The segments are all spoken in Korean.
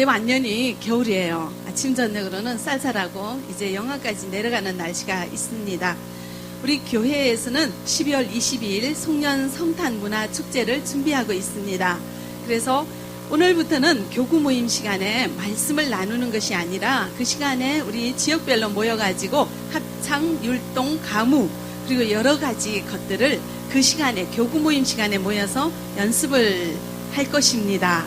이제 완전히 겨울이에요. 아침 저녁으로는 쌀쌀하고 이제 영하까지 내려가는 날씨가 있습니다. 우리 교회에서는 12월 22일 송년 성탄 문화 축제를 준비하고 있습니다. 그래서 오늘부터는 교구 모임 시간에 말씀을 나누는 것이 아니라 그 시간에 우리 지역별로 모여가지고 합창, 율동, 가무 그리고 여러 가지 것들을 그 시간에 교구 모임 시간에 모여서 연습을 할 것입니다.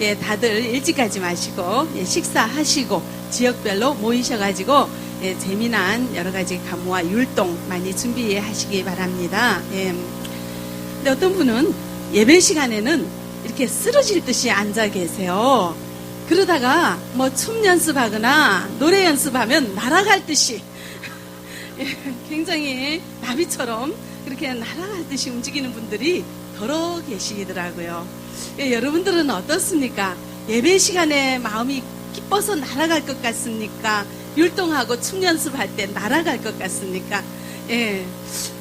예, 다들 일찍 가지 마시고 식사하시고 지역별로 모이셔가지고 재미난 여러 가지 가무와 율동 많이 준비하시기 바랍니다. 근데 어떤 분은 예배 시간에는 이렇게 쓰러질 듯이 앉아 계세요. 그러다가 뭐 춤 연습하거나 노래 연습하면 날아갈 듯이 굉장히 나비처럼 그렇게 날아갈 듯이 움직이는 분들이 더러 계시더라고요. 여러분들은 어떻습니까? 예배 시간에 마음이 기뻐서 날아갈 것 같습니까? 율동하고 춤 연습할 때 날아갈 것 같습니까?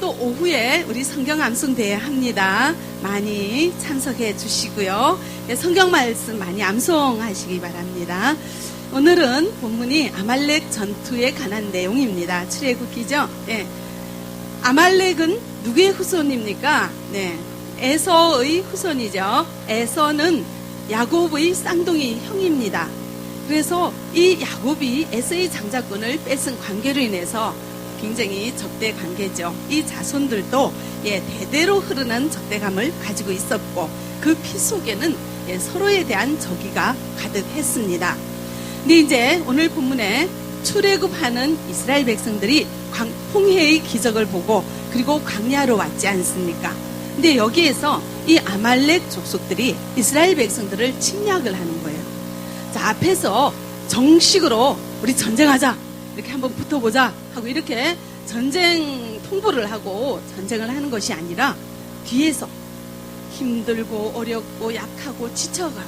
또 오후에 우리 성경 암송대회 합니다. 많이 참석해 주시고요. 성경 말씀 많이 암송하시기 바랍니다. 오늘은 본문이 아말렉 전투에 관한 내용입니다. 출애굽기죠. 아말렉은 누구의 후손입니까? 에서의 후손이죠. 에서는 야곱의 쌍둥이 형입니다. 그래서 이 야곱이 에서의 장자권을 뺏은 관계로 인해서 굉장히 적대 관계죠. 이 자손들도 대대로 흐르는 적대감을 가지고 있었고 그 피 속에는 서로에 대한 적의가 가득했습니다. 근데 이제 오늘 본문에 출애굽하는 이스라엘 백성들이 홍해의 기적을 보고 그리고 광야로 왔지 않습니까? 근데 여기에서 이 아말렉 족속들이 이스라엘 백성들을 침략을 하는 거예요. 자, 앞에서 정식으로 우리 전쟁하자. 이렇게 한번 붙어보자. 하고 이렇게 전쟁 통보를 하고 전쟁을 하는 것이 아니라 뒤에서 힘들고 어렵고 약하고 지쳐가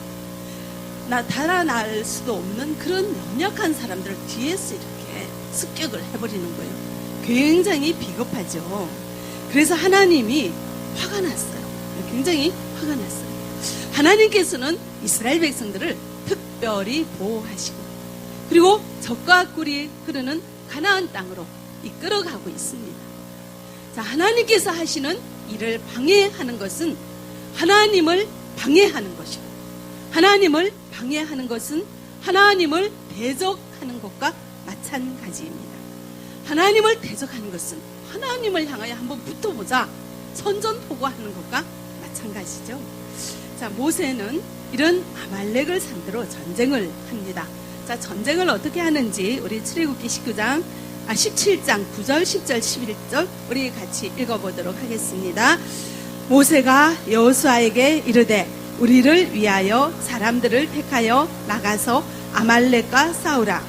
달아날 수도 없는 그런 연약한 사람들을 뒤에서 이렇게 습격을 해버리는 거예요. 굉장히 비겁하죠. 그래서 하나님이 화가 났어요. 굉장히 화가 났어요. 하나님께서는 이스라엘 백성들을 특별히 보호하시고 그리고 적과 꿀이 흐르는 가나안 땅으로 이끌어가고 있습니다. 자, 하나님께서 하시는 일을 방해하는 것은 하나님을 방해하는 것이고 하나님을 방해하는 것은 하나님을 대적하는 것과 마찬가지입니다. 하나님을 대적하는 것은 하나님을 향하여 한번 붙어보자 선전포고하는 것과 마찬가지죠. 자, 모세는 이런 아말렉을 상대로 전쟁을 합니다. 자, 전쟁을 어떻게 하는지 우리 출애굽기 17장 9절, 10절, 11절 우리 같이 읽어보도록 하겠습니다. 모세가 여호수아에게 이르되 우리를 위하여 사람들을 택하여 나가서 아말렉과 싸우라.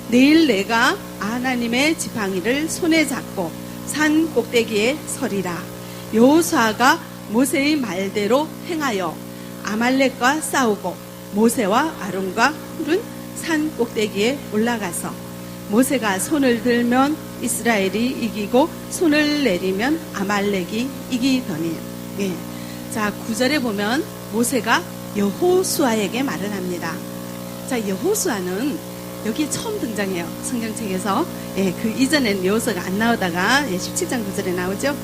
내일 내가 하나님의 지팡이를 손에 잡고 산 꼭대기에 서리라. 여호수아가 모세의 말대로 행하여 아말렉과 싸우고 모세와 아론과 훌은 산 꼭대기에 올라가서 모세가 손을 들면 이스라엘이 이기고 손을 내리면 아말렉이 이기더니. 자, 9절에 보면 모세가 여호수아에게 말을 합니다. 자, 여호수아는 여기 처음 등장해요. 성경책에서. 그 이전엔 여호수아가 안 나오다가 17장 9절에 나오죠.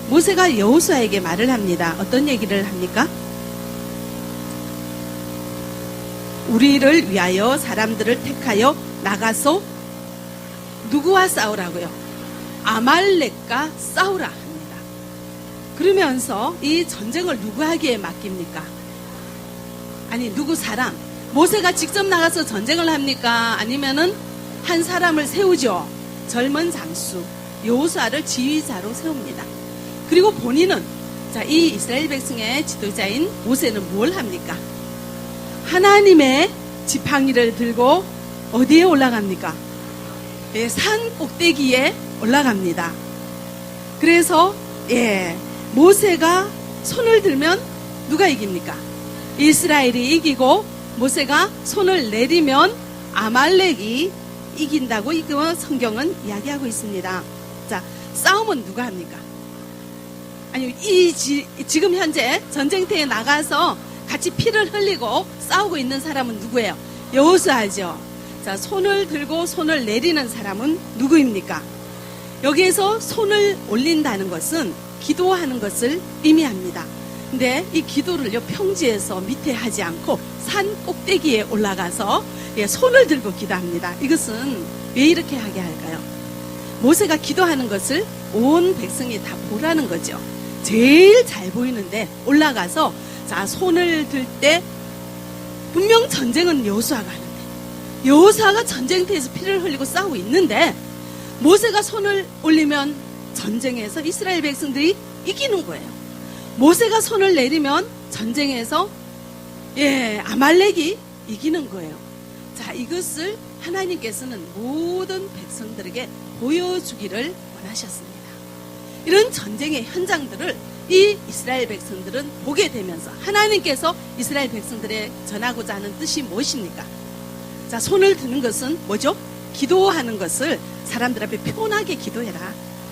모세가 여호수아에게 말을 합니다. 어떤 얘기를 합니까? 우리를 위하여 사람들을 택하여 나가서 누구와 싸우라고요? 아말렉과 싸우라 합니다. 그러면서 이 전쟁을 누구에게 맡깁니까? 아니, 누구 사람? 모세가 직접 나가서 전쟁을 합니까? 아니면은 한 사람을 세우죠. 젊은 장수 여호수아를 지휘자로 세웁니다. 그리고 본인은 이 이스라엘 백성의 지도자인 모세는 뭘 합니까? 하나님의 지팡이를 들고 어디에 올라갑니까? 산 꼭대기에 올라갑니다. 그래서 모세가 손을 들면 누가 이깁니까? 이스라엘이 이기고 모세가 손을 내리면 아말렉이 이긴다고 성경은 이야기하고 있습니다. 자, 싸움은 누가 합니까? 아니, 지금 현재 전쟁터에 나가서 같이 피를 흘리고 싸우고 있는 사람은 누구예요? 여호수아죠. 자, 손을 들고 손을 내리는 사람은 누구입니까? 여기에서 손을 올린다는 것은 기도하는 것을 의미합니다. 근데 이 기도를요, 평지에서 밑에 하지 않고 산 꼭대기에 올라가서 손을 들고 기도합니다. 이것은 왜 이렇게 하게 할까요? 모세가 기도하는 것을 온 백성이 다 보라는 거죠. 제일 잘 보이는데 올라가서 자, 손을 들 때 분명 전쟁은 여호수아가 하는데 여호수아가 전쟁터에서 피를 흘리고 싸우고 있는데 모세가 손을 올리면 전쟁에서 이스라엘 백성들이 이기는 거예요. 모세가 손을 내리면 전쟁에서 아말렉이 이기는 거예요. 자, 이것을 하나님께서는 모든 백성들에게 보여주기를 원하셨습니다. 이런 전쟁의 현장들을 이 이스라엘 백성들은 보게 되면서 하나님께서 이스라엘 백성들에 전하고자 하는 뜻이 무엇입니까? 자, 손을 드는 것은 뭐죠? 기도하는 것을 사람들 앞에 표현하게 기도해라.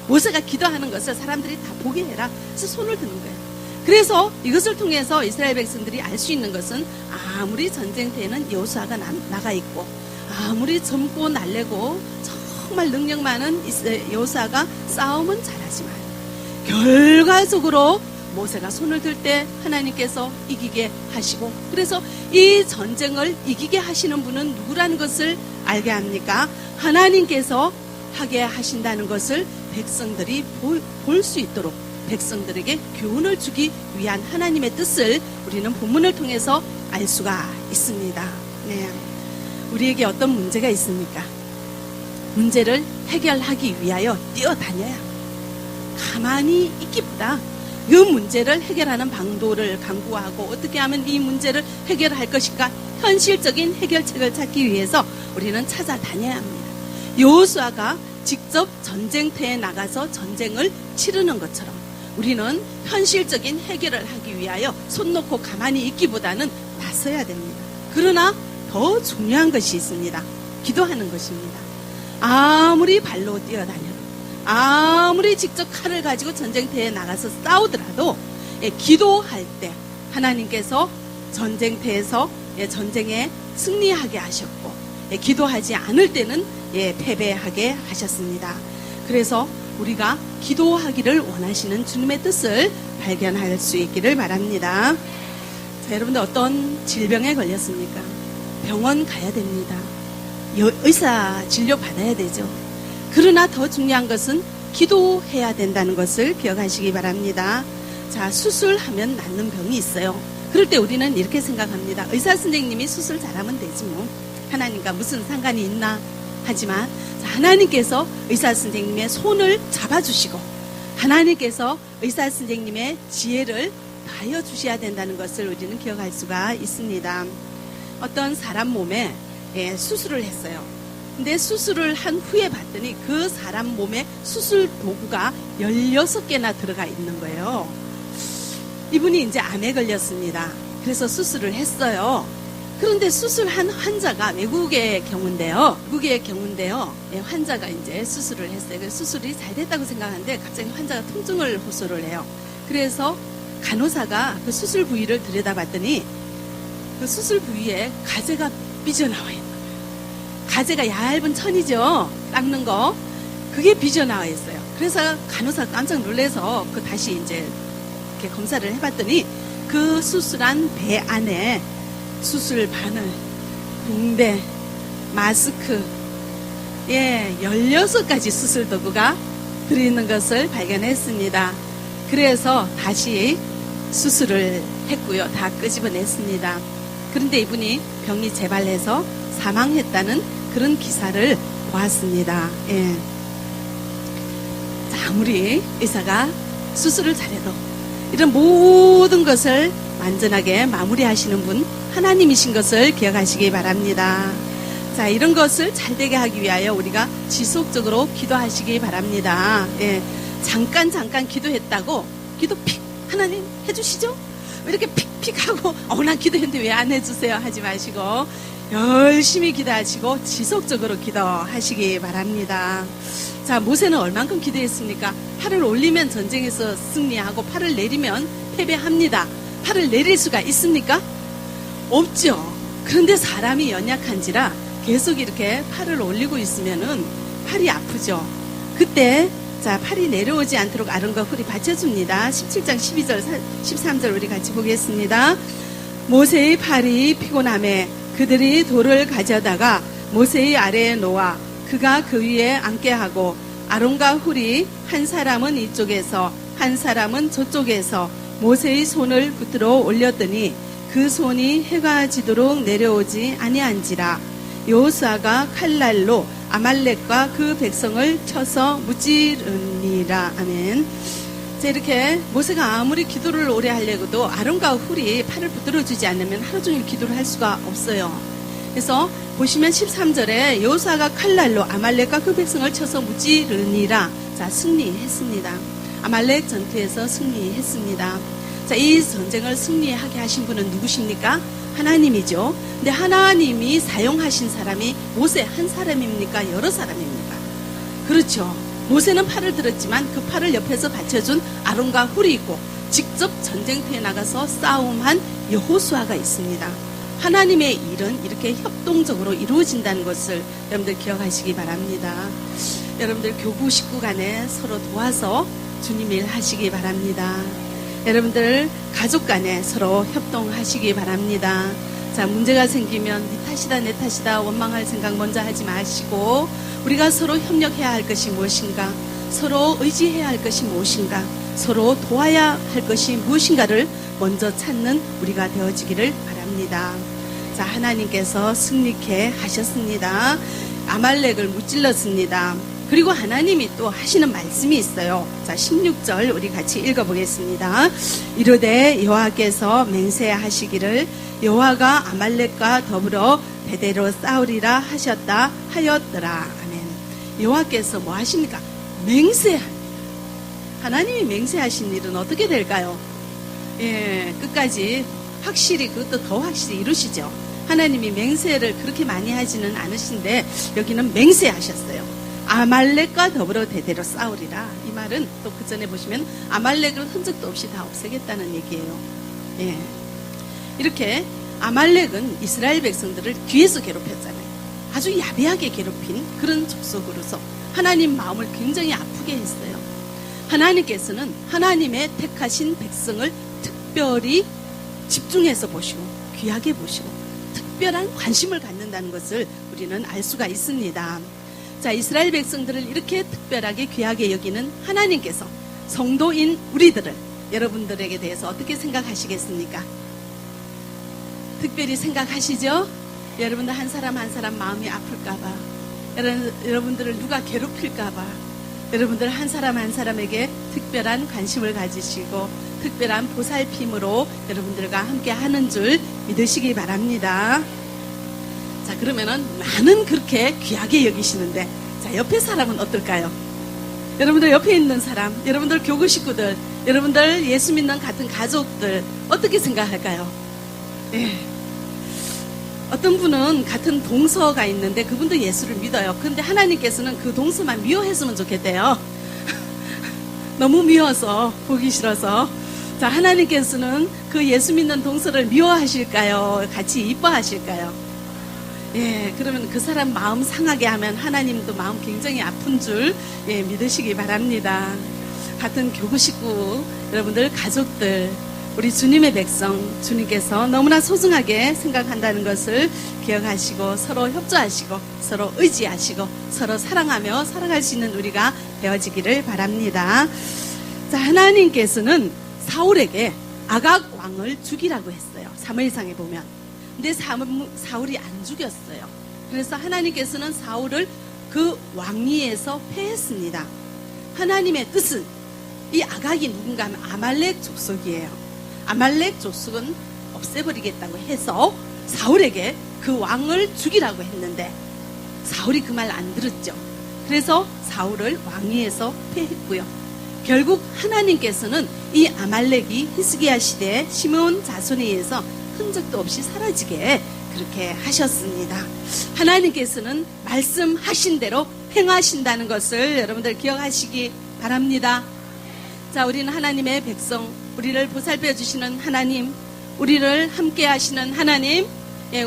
모세가 기도하는 것을 사람들이 다 보게 해라. 그래서 손을 드는 거예요. 그래서 이것을 통해서 이스라엘 백성들이 알 수 있는 것은 아무리 전쟁터에는 여호수아가 나가 있고 아무리 젊고 날래고 정말 능력 많은 여호수아가 싸움은 잘하지만 결과적으로 모세가 손을 들 때 하나님께서 이기게 하시고 그래서 이 전쟁을 이기게 하시는 분은 누구라는 것을 알게 합니까? 하나님께서 하게 하신다는 것을 백성들이 볼 수 있도록 백성들에게 교훈을 주기 위한 하나님의 뜻을 우리는 본문을 통해서 알 수가 있습니다. 네. 우리에게 어떤 문제가 있습니까? 문제를 해결하기 위하여 뛰어다녀야 합니다. 가만히 있기보다 이 문제를 해결하는 방도를 강구하고 어떻게 하면 이 문제를 해결할 것인가 현실적인 해결책을 찾기 위해서 우리는 찾아다녀야 합니다. 여호수아가 직접 전쟁터에 나가서 전쟁을 치르는 것처럼 우리는 현실적인 해결을 하기 위하여 손 놓고 가만히 있기보다는 나서야 됩니다. 그러나 더 중요한 것이 있습니다. 기도하는 것입니다. 아무리 발로 뛰어다녀도 아무리 직접 칼을 가지고 전쟁터에 나가서 싸우더라도 기도할 때 하나님께서 전쟁터에서 전쟁에 승리하게 하셨고 기도하지 않을 때는 패배하게 하셨습니다. 그래서 우리가 기도하기를 원하시는 주님의 뜻을 발견할 수 있기를 바랍니다. 자, 여러분들 어떤 질병에 걸렸습니까? 병원 가야 됩니다. 의사 진료 받아야 되죠. 그러나 더 중요한 것은 기도해야 된다는 것을 기억하시기 바랍니다. 자, 수술하면 낫는 병이 있어요. 그럴 때 우리는 이렇게 생각합니다. 의사 선생님이 수술 잘하면 되지 뭐. 하나님과 무슨 상관이 있나. 하지만 하나님께서 의사 선생님의 손을 잡아주시고 하나님께서 의사 선생님의 지혜를 다하여 주셔야 된다는 것을 우리는 기억할 수가 있습니다. 어떤 사람 몸에 수술을 했어요. 근데 수술을 한 후에 봤더니 그 사람 몸에 수술 도구가 16개나 들어가 있는 거예요. 이분이 이제 암에 걸렸습니다. 그래서 수술을 했어요. 그런데 수술한 환자가 외국의 경우인데요. 환자가 이제 수술을 했어요. 그래서 수술이 잘 됐다고 생각하는데 갑자기 환자가 통증을 호소를 해요. 그래서 간호사가 그 수술 부위를 들여다봤더니 그 수술 부위에 가재가 삐져나와 있는 거예요. 가재가 얇은 천이죠. 닦는 거. 그게 삐져나와 있어요. 그래서 간호사가 깜짝 놀라서 그 다시 이제 이렇게 검사를 해봤더니 그 수술한 배 안에 수술 바늘, 붕대, 마스크, 16가지 수술 도구가 들어있는 것을 발견했습니다. 그래서 다시 수술을 했고요. 다 끄집어냈습니다. 그런데 이분이 병이 재발해서 사망했다는 그런 기사를 보았습니다. 자, 아무리 의사가 수술을 잘해도 이런 모든 것을 완전하게 마무리하시는 분 하나님이신 것을 기억하시기 바랍니다. 자, 이런 것을 잘되게 하기 위하여 우리가 지속적으로 기도하시기 바랍니다. 잠깐 기도했다고 기도 픽 하나님 해주시죠? 이렇게 픽픽 하고 난 기도했는데 왜 안 해주세요 하지 마시고 열심히 기도하시고 지속적으로 기도하시기 바랍니다. 자, 모세는 얼만큼 기도했습니까? 팔을 올리면 전쟁에서 승리하고 팔을 내리면 패배합니다. 팔을 내릴 수가 있습니까? 없죠. 그런데 사람이 연약한지라 계속 이렇게 팔을 올리고 있으면은 팔이 아프죠. 그때 자, 팔이 내려오지 않도록 아론과 훌이 받쳐줍니다. 17장 12절 13절 우리 같이 보겠습니다. 모세의 팔이 피곤함에 그들이 돌을 가져다가 모세의 아래에 놓아 그가 그 위에 앉게 하고 아론과 훌이 한 사람은 이쪽에서 한 사람은 저쪽에서 모세의 손을 붙들어 올렸더니 그 손이 해가 지도록 내려오지 아니한지라. 여호수아가 칼날로 아말렉과 그 백성을 쳐서 무찌르니라. 아멘. 자, 이렇게 모세가 아무리 기도를 오래 하려고도 아론과 훌이 팔을 붙들어주지 않으면 하루 종일 기도를 할 수가 없어요. 그래서 보시면 13절에 여호수아가 칼날로 아말렉과 그 백성을 쳐서 무찌르니라. 자, 승리했습니다. 아말렉 전투에서 승리했습니다. 자, 이 전쟁을 승리하게 하신 분은 누구십니까? 하나님이죠. 근데 하나님이 사용하신 사람이 모세 한 사람입니까? 여러 사람입니까? 그렇죠. 모세는 팔을 들었지만 그 팔을 옆에서 받쳐준 아론과 훌이 있고 직접 전쟁터에 나가서 싸움한 여호수아가 있습니다. 하나님의 일은 이렇게 협동적으로 이루어진다는 것을 여러분들 기억하시기 바랍니다. 여러분들 교구 식구 간에 서로 도와서 주님 일 하시기 바랍니다. 여러분들 가족 간에 서로 협동하시기 바랍니다. 자, 문제가 생기면 네 탓이다 내 탓이다 원망할 생각 먼저 하지 마시고 우리가 서로 협력해야 할 것이 무엇인가, 서로 의지해야 할 것이 무엇인가, 서로 도와야 할 것이 무엇인가를 먼저 찾는 우리가 되어지기를 바랍니다. 자, 하나님께서 승리케 하셨습니다. 아말렉을 무찔렀습니다. 그리고 하나님이 또 하시는 말씀이 있어요. 자, 16절 우리 같이 읽어보겠습니다. 이르되 여호와께서 맹세하시기를 여호와가 아말렉과 더불어 대대로 싸우리라 하셨다 하였더라. 아멘. 여호와께서 뭐 하십니까? 맹세합니다. 하나님이 맹세하신 일은 어떻게 될까요? 예, 끝까지 확실히 그것도 더 확실히 이루시죠. 하나님이 맹세를 그렇게 많이 하지는 않으신데 여기는 맹세하셨어요. 아말렉과 더불어 대대로 싸우리라. 이 말은 또 그 전에 보시면 아말렉을 흔적도 없이 다 없애겠다는 얘기예요. 예. 이렇게 아말렉은 이스라엘 백성들을 뒤에서 괴롭혔잖아요. 아주 야비하게 괴롭힌 그런 족속으로서 하나님 마음을 굉장히 아프게 했어요. 하나님께서는 하나님의 택하신 백성을 특별히 집중해서 보시고 귀하게 보시고 특별한 관심을 갖는다는 것을 우리는 알 수가 있습니다. 자, 이스라엘 백성들을 이렇게 특별하게 귀하게 여기는 하나님께서 성도인 우리들을 여러분들에게 대해서 어떻게 생각하시겠습니까? 특별히 생각하시죠? 여러분들 한 사람 한 사람 마음이 아플까봐, 여러분들을 누가 괴롭힐까봐 여러분들 한 사람 한 사람에게 특별한 관심을 가지시고 특별한 보살핌으로 여러분들과 함께 하는 줄 믿으시기 바랍니다. 자, 그러면은 나는 그렇게 귀하게 여기시는데 자, 옆에 사람은 어떨까요? 여러분들 옆에 있는 사람, 여러분들 교구 식구들, 여러분들 예수 믿는 같은 가족들 어떻게 생각할까요? 예. 어떤 분은 같은 동서가 있는데 그분도 예수를 믿어요. 그런데 하나님께서는 그 동서만 미워했으면 좋겠대요. 너무 미워서 보기 싫어서. 자, 하나님께서는 그 예수 믿는 동서를 미워하실까요? 같이 이뻐하실까요? 예, 그러면 그 사람 마음 상하게 하면 하나님도 마음 굉장히 아픈 줄 믿으시기 바랍니다. 같은 교구 식구, 여러분들 가족들, 우리 주님의 백성, 주님께서 너무나 소중하게 생각한다는 것을 기억하시고 서로 협조하시고 서로 의지하시고 서로 사랑하며 살아갈 수 있는 우리가 되어지기를 바랍니다. 자, 하나님께서는 사울에게 아각 왕을 죽이라고 했어요. 사무엘상에 보면. 근데 사울이 안 죽였어요. 그래서 하나님께서는 사울을 그 왕위에서 폐했습니다. 하나님의 뜻은 이 아각이 누군가 하면 아말렉 족속이에요. 아말렉 족속은 없애버리겠다고 해서 사울에게 그 왕을 죽이라고 했는데 사울이 그 말 안 들었죠. 그래서 사울을 왕위에서 폐했고요. 결국 하나님께서는 이 아말렉이 히스기야 시대에 시므온 자손에 의해서 흔적도 없이 사라지게 그렇게 하셨습니다. 하나님께서는 말씀하신 대로 행하신다는 것을 여러분들 기억하시기 바랍니다. 자, 우리는 하나님의 백성, 우리를 보살펴 주시는 하나님, 우리를 함께 하시는 하나님,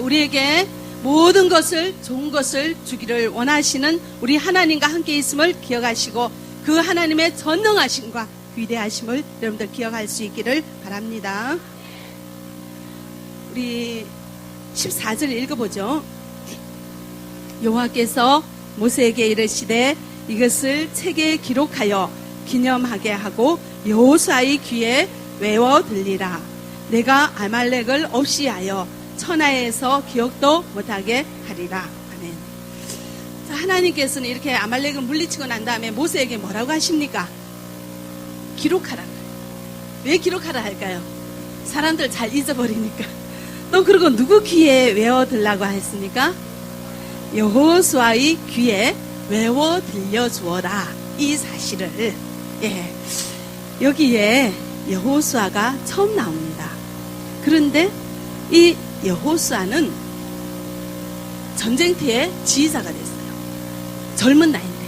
우리에게 모든 것을, 좋은 것을 주기를 원하시는 우리 하나님과 함께 있음을 기억하시고 그 하나님의 전능하심과 위대하심을 여러분들 기억할 수 있기를 바랍니다. 우리 14절 읽어보죠. 여호와께서 모세에게 이르시되 이것을 책에 기록하여 기념하게 하고 여호수아의 귀에 외워 들리라. 내가 아말렉을 없이 하여 천하에서 기억도 못하게 하리라. 아멘. 자, 하나님께서는 이렇게 아말렉을 물리치고 난 다음에 모세에게 뭐라고 하십니까? 기록하라. 왜 기록하라 할까요? 사람들 잘 잊어버리니까. 또 그리고 누구 귀에 외워 들라고 했습니까? 여호수아의 귀에 외워 들려주어라. 이 사실을. 여기에 여호수아가 처음 나옵니다. 그런데 이 여호수아는 전쟁터의 지휘자가 됐어요. 젊은 나이인데,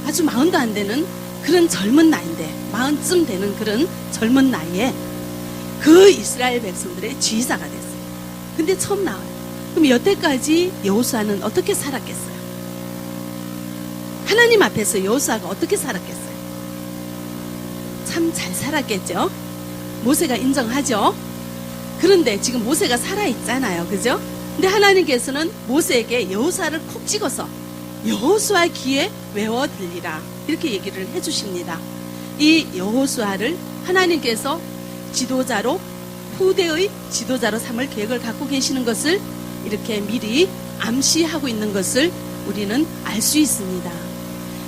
아주 40도 안 되는 그런 젊은 나이인데, 40쯤 되는 그런 젊은 나이에 그 이스라엘 백성들의 지휘자가 됐어요. 근데 처음 나와요. 그럼 여태까지 여호수아는 어떻게 살았겠어요? 하나님 앞에서 여호수아가 어떻게 살았겠어요? 참 잘 살았겠죠? 모세가 인정하죠? 그런데 지금 모세가 살아있잖아요. 그죠? 근데 하나님께서는 모세에게 여호수아를 콕 찍어서 여호수아 귀에 외워 들리라. 이렇게 얘기를 해주십니다. 이 여호수아를 하나님께서 지도자로, 후대의 지도자로 삼을 계획을 갖고 계시는 것을 이렇게 미리 암시하고 있는 것을 우리는 알 수 있습니다.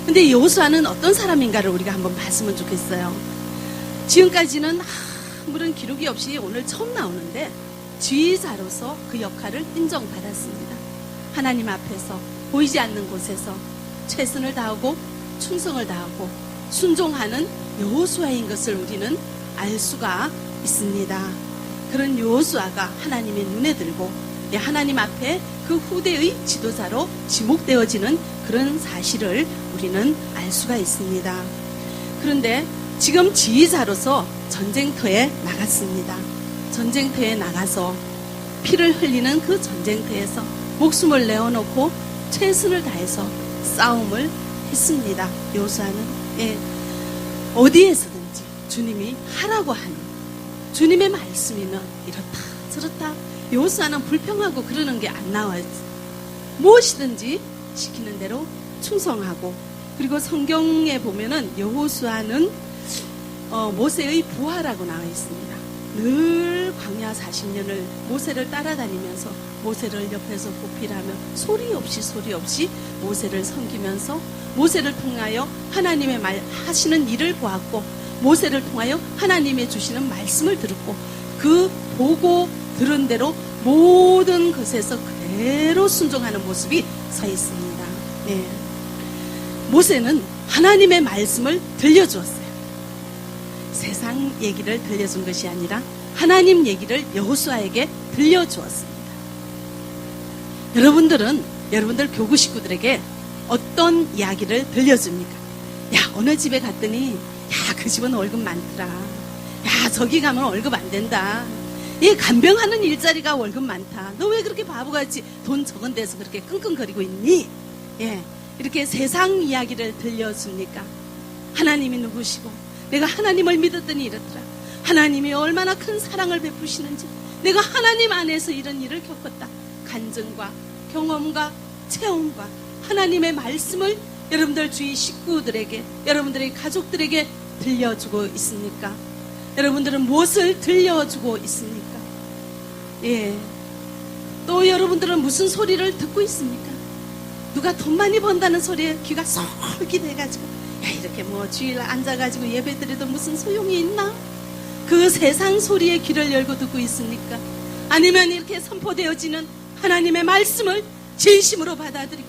근데 여호수아는 어떤 사람인가를 우리가 한번 봤으면 좋겠어요. 지금까지는 아무런 기록이 없이 오늘 처음 나오는데 지휘자로서 그 역할을 인정받았습니다. 하나님 앞에서 보이지 않는 곳에서 최선을 다하고 충성을 다하고 순종하는 여호수아인 것을 우리는 알 수가 있습니다. 그런 여호수아가 하나님의 눈에 들고 하나님 앞에 그 후대의 지도자로 지목되어지는 그런 사실을 우리는 알 수가 있습니다. 그런데 지금 지휘자로서 전쟁터에 나갔습니다. 전쟁터에 나가서 피를 흘리는 그 전쟁터에서 목숨을 내어놓고 최선을 다해서 싸움을 했습니다. 여호수아는 어디에서든지 주님이 하라고 하는 주님의 말씀이면 이렇다 저렇다. 여호수아는 불평하고 그러는 게 안 나와요. 무엇이든지 시키는 대로 충성하고, 그리고 성경에 보면은 여호수아는 모세의 부하라고 나와 있습니다. 늘 광야 40년을 모세를 따라다니면서 모세를 옆에서 보필하며 소리 없이 모세를 섬기면서 모세를 통하여 하나님의 말 하시는 일을 보았고, 모세를 통하여 하나님의 주시는 말씀을 들었고, 그 보고 들은 대로 모든 것에서 그대로 순종하는 모습이 서 있습니다. 모세는 하나님의 말씀을 들려주었어요. 세상 얘기를 들려준 것이 아니라 하나님 얘기를 여호수아에게 들려주었습니다. 여러분들 교구 식구들에게 어떤 이야기를 들려줍니까? 야, 어느 집에 갔더니 야, 그 집은 월급 많더라. 야, 저기 가면 월급 안 된다. 이 간병하는 일자리가 월급 많다. 너 왜 그렇게 바보같이 돈 적은 데서 그렇게 끙끙거리고 있니? 이렇게 세상 이야기를 들려줍니까? 하나님이 누구시고 내가 하나님을 믿었더니 이렇더라. 하나님이 얼마나 큰 사랑을 베푸시는지, 내가 하나님 안에서 이런 일을 겪었다. 간증과 경험과 체험과 하나님의 말씀을 여러분들 주위 식구들에게, 여러분들의 가족들에게 들려주고 있습니까? 여러분들은 무엇을 들려주고 있습니까? 또 여러분들은 무슨 소리를 듣고 있습니까? 누가 돈 많이 번다는 소리에 귀가 솔깃해가지고 야, 이렇게 주일 앉아가지고 예배드려도 무슨 소용이 있나? 그 세상 소리에 귀를 열고 듣고 있습니까? 아니면 이렇게 선포되어지는 하나님의 말씀을 진심으로 받아들이고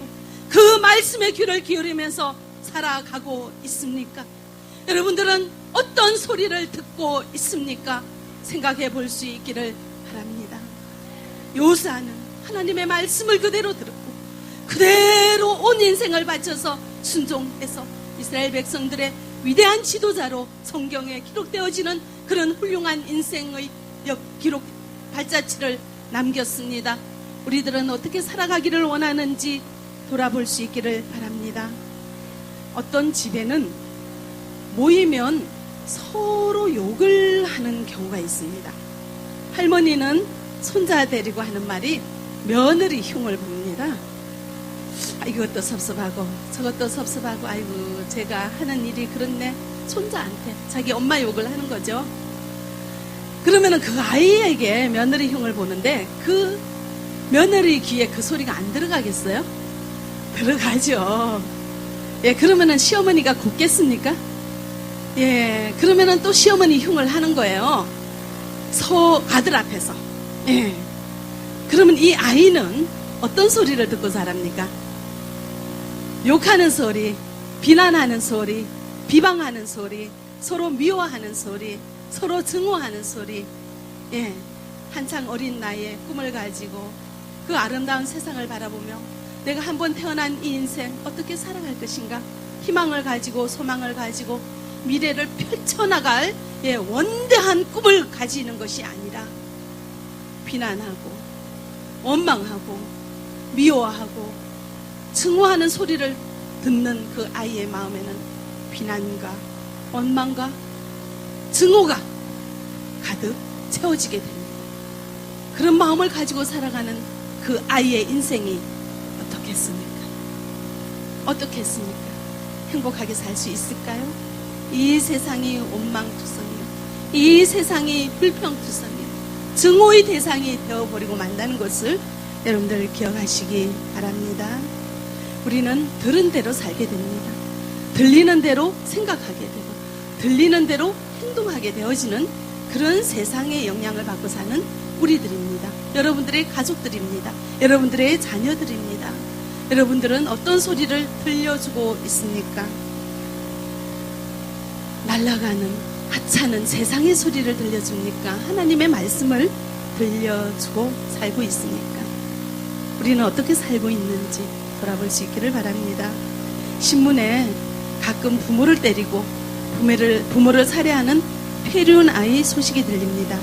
그 말씀의 귀를 기울이면서 살아가고 있습니까? 여러분들은 어떤 소리를 듣고 있습니까? 생각해 볼 수 있기를 바랍니다. 여호수아는 하나님의 말씀을 그대로 들었고 그대로 온 인생을 바쳐서 순종해서 이스라엘 백성들의 위대한 지도자로 성경에 기록되어지는 그런 훌륭한 인생의 기록 발자취를 남겼습니다. 우리들은 어떻게 살아가기를 원하는지 돌아볼 수 있기를 바랍니다. 어떤 집에는 모이면 서로 욕을 하는 경우가 있습니다. 할머니는 손자 데리고 하는 말이 며느리 흉을 봅니다. 이것도 섭섭하고 저것도 섭섭하고, 아이고 제가 하는 일이 그렇네. 손자한테 자기 엄마 욕을 하는 거죠. 그러면은 그 아이에게 며느리 흉을 보는데 그 며느리 귀에 그 소리가 안 들어가겠어요? 들어가죠. 예, 그러면은 시어머니가 곱겠습니까? 예, 그러면은 또 시어머니 흉을 하는 거예요. 아들 앞에서. 예. 그러면 이 아이는 어떤 소리를 듣고 자랍니까? 욕하는 소리, 비난하는 소리, 비방하는 소리, 서로 미워하는 소리, 서로 증오하는 소리. 예, 한창 어린 나이에 꿈을 가지고 그 아름다운 세상을 바라보며 내가 한번 태어난 이 인생 어떻게 살아갈 것인가, 희망을 가지고 소망을 가지고 미래를 펼쳐나갈 원대한 꿈을 가지는 것이 아니라 비난하고 원망하고 미워하고 증오하는 소리를 듣는 그 아이의 마음에는 비난과 원망과 증오가 가득 채워지게 됩니다. 그런 마음을 가지고 살아가는 그 아이의 인생이 어떻겠습니까? 어떻겠습니까? 행복하게 살 수 있을까요? 이 세상이 원망투성이요, 이 세상이 불평투성이요, 증오의 대상이 되어버리고 만다는 것을 여러분들 기억하시기 바랍니다. 우리는 들은 대로 살게 됩니다. 들리는 대로 생각하게 되고 들리는 대로 행동하게 되어지는 그런 세상의 영향을 받고 사는 우리들입니다. 여러분들의 가족들입니다. 여러분들의 자녀들입니다. 여러분들은 어떤 소리를 들려주고 있습니까? 날아가는 하찮은 세상의 소리를 들려줍니까? 하나님의 말씀을 들려주고 살고 있습니까? 우리는 어떻게 살고 있는지 돌아볼 수 있기를 바랍니다. 신문에 가끔 부모를 때리고 부모를 살해하는 폐륜 아이 소식이 들립니다.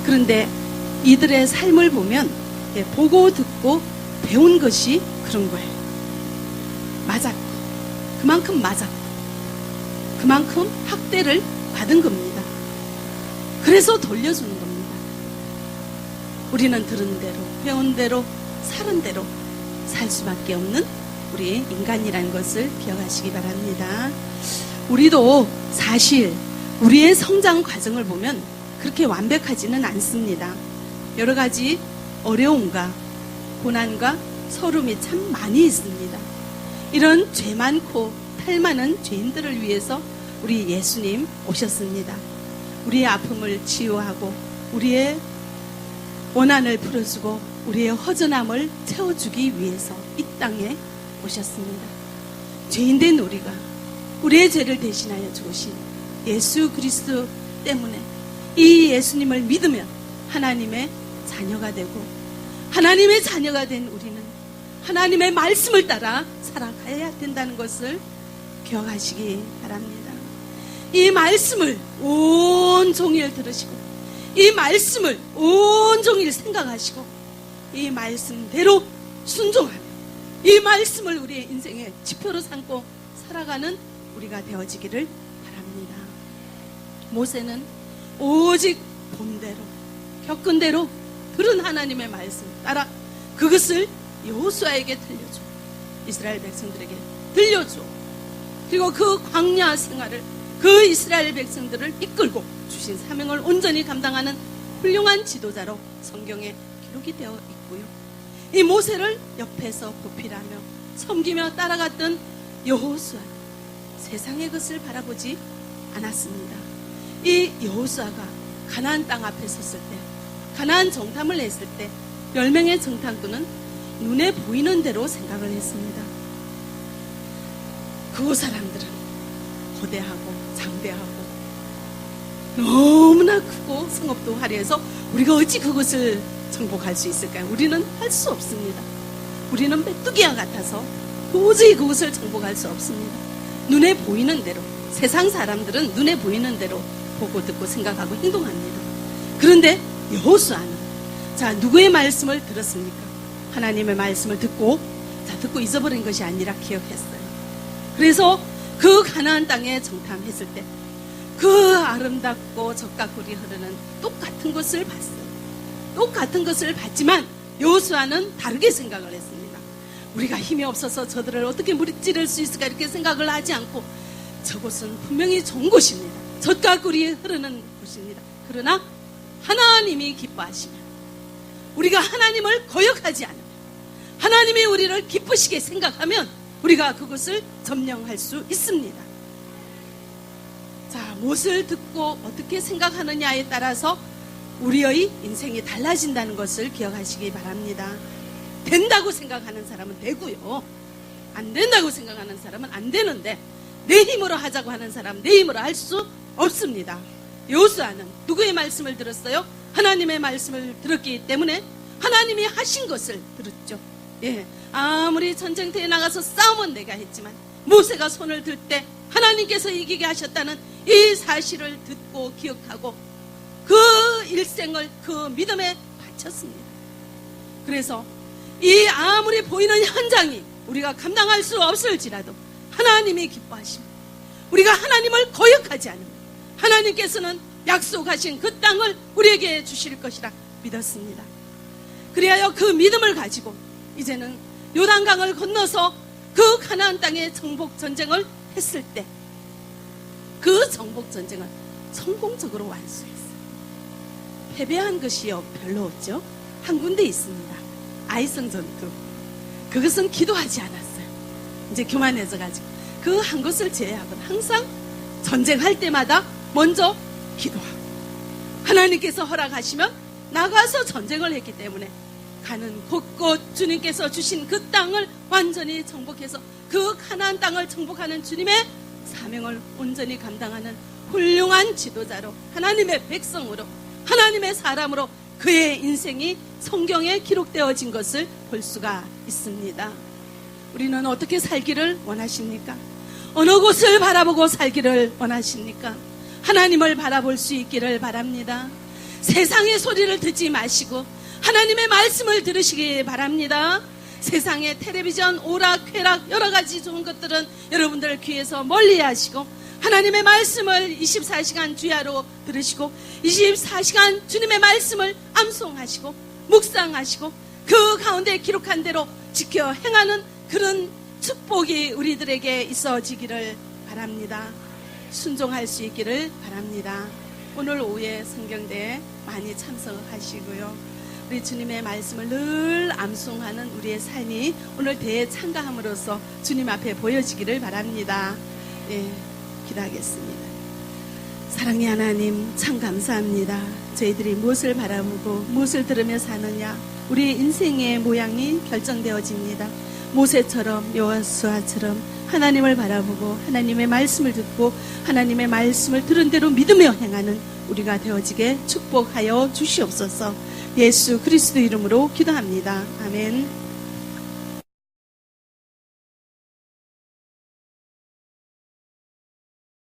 그런데 이들의 삶을 보면 보고 듣고 배운 것이 그런 거예요. 맞았고 그만큼 맞았고 그만큼 학대를 받은 겁니다. 그래서 돌려주는 겁니다. 우리는 들은 대로 배운 대로 살은 대로 살 수밖에 없는 우리 인간이라는 것을 기억하시기 바랍니다. 우리도 사실 우리의 성장 과정을 보면 그렇게 완벽하지는 않습니다. 여러 가지 어려움과 고난과 서름이 참 많이 있습니다. 이런 죄 많고 탈 많은 죄인들을 위해서 우리 예수님 오셨습니다. 우리의 아픔을 치유하고 우리의 원한을 풀어주고 우리의 허전함을 채워주기 위해서 이 땅에 오셨습니다. 죄인된 우리가 우리의 죄를 대신하여 죽으신 예수 그리스도 때문에 이 예수님을 믿으면 하나님의 자녀가 되고 하나님의 자녀가 된 우리는 하나님의 말씀을 따라 살아가야 된다는 것을 기억하시기 바랍니다. 이 말씀을 온종일 들으시고 이 말씀을 온종일 생각하시고 이 말씀대로 순종하며 이 말씀을 우리의 인생의 지표로 삼고 살아가는 우리가 되어지기를 바랍니다. 모세는 오직 본 대로 겪은 대로 들은 하나님의 말씀 따라 그것을 여호수아에게 들려줘, 이스라엘 백성들에게 들려줘. 그리고 그 광야 생활을 그 이스라엘 백성들을 이끌고 주신 사명을 온전히 감당하는 훌륭한 지도자로 성경에 기록이 되어 있고요. 이 모세를 옆에서 보필하며 섬기며 따라갔던 여호수아, 세상의 것을 바라보지 않았습니다. 이 여호수아가 가나안 땅 앞에 섰을 때, 가나안 정탐을 했을 때 10명의 정탐꾼은 눈에 보이는 대로 생각을 했습니다. 그 사람들은 거대하고 장대하고 너무나 크고 성읍도 화려해서 우리가 어찌 그것을 정복할 수 있을까요? 우리는 할 수 없습니다. 우리는 메뚜기와 같아서 도저히 그것을 정복할 수 없습니다. 눈에 보이는 대로, 세상 사람들은 눈에 보이는 대로 보고 듣고 생각하고 행동합니다. 그런데 여호수아는 자, 누구의 말씀을 들었습니까? 하나님의 말씀을 듣고 잊어버린 것이 아니라 기억했어요. 그래서 그 가나안 땅에 정탐했을 때 그 아름답고 젖과 꿀이 흐르는 똑같은 것을 봤어요. 똑같은 것을 봤지만 여호수아는 다르게 생각을 했습니다. 우리가 힘이 없어서 저들을 어떻게 무찌를 수 있을까 이렇게 생각을 하지 않고 저곳은 분명히 좋은 곳입니다. 젖과 꿀이 흐르는 곳입니다. 그러나 하나님이 기뻐하시면, 우리가 하나님을 거역하지 않으면, 하나님이 우리를 기쁘시게 생각하면 우리가 그것을 점령할 수 있습니다. 자, 무엇을 듣고 어떻게 생각하느냐에 따라서 우리의 인생이 달라진다는 것을 기억하시기 바랍니다. 된다고 생각하는 사람은 되고요, 안 된다고 생각하는 사람은 안 되는데, 내 힘으로 하자고 하는 사람은 내 힘으로 할 수 없습니다. 여호수아는 누구의 말씀을 들었어요? 하나님의 말씀을 들었기 때문에 하나님이 하신 것을 들었죠. 예, 아무리 전쟁터에 나가서 싸움은 내가 했지만 모세가 손을 들 때 하나님께서 이기게 하셨다는 이 사실을 듣고 기억하고 그 일생을 그 믿음에 바쳤습니다. 그래서 이 아무리 보이는 현장이 우리가 감당할 수 없을지라도 하나님이 기뻐하십니다. 우리가 하나님을 거역하지 않으면 하나님께서는 약속하신 그 땅을 우리에게 주실 것이라 믿었습니다. 그리하여 그 믿음을 가지고 이제는 요단강을 건너서 그 가나안 땅의 정복 전쟁을 했을 때 그 정복 전쟁을 성공적으로 완수했어요. 패배한 것이 별로 없죠. 한 군데 있습니다. 아이성 전투. 그것은 기도하지 않았어요. 이제 교만해져가지고 그 한 것을 제외하고는 항상 전쟁할 때마다 먼저 기도하고 하나님께서 허락하시면 나가서 전쟁을 했기 때문에 가는 곳곳 주님께서 주신 그 땅을 완전히 정복해서 그 가나안 땅을 정복하는 주님의 사명을 온전히 감당하는 훌륭한 지도자로, 하나님의 백성으로, 하나님의 사람으로 그의 인생이 성경에 기록되어진 것을 볼 수가 있습니다. 우리는 어떻게 살기를 원하십니까? 어느 곳을 바라보고 살기를 원하십니까? 하나님을 바라볼 수 있기를 바랍니다. 세상의 소리를 듣지 마시고 하나님의 말씀을 들으시기 바랍니다. 세상의 텔레비전, 오락쾌락 여러 가지 좋은 것들은 여러분들 귀에서 멀리 하시고 하나님의 말씀을 24시간 주야로 들으시고 24시간 주님의 말씀을 암송하시고 묵상하시고 그 가운데 기록한 대로 지켜 행하는 그런 축복이 우리들에게 있어지기를 바랍니다. 순종할 수 있기를 바랍니다. 오늘 오후에 성경대에 많이 참석하시고요. 우리 주님의 말씀을 늘 암송하는 우리의 삶이 오늘 대회에 참가함으로써 주님 앞에 보여지기를 바랍니다. 예, 기도하겠습니다. 사랑의 하나님, 참 감사합니다. 저희들이 무엇을 바라보고 무엇을 들으며 사느냐, 우리의 인생의 모양이 결정되어집니다. 모세처럼, 여호수아처럼 하나님을 바라보고 하나님의 말씀을 듣고 하나님의 말씀을 들은 대로 믿으며 행하는 우리가 되어지게 축복하여 주시옵소서. 예수 그리스도 이름으로 기도합니다. 아멘.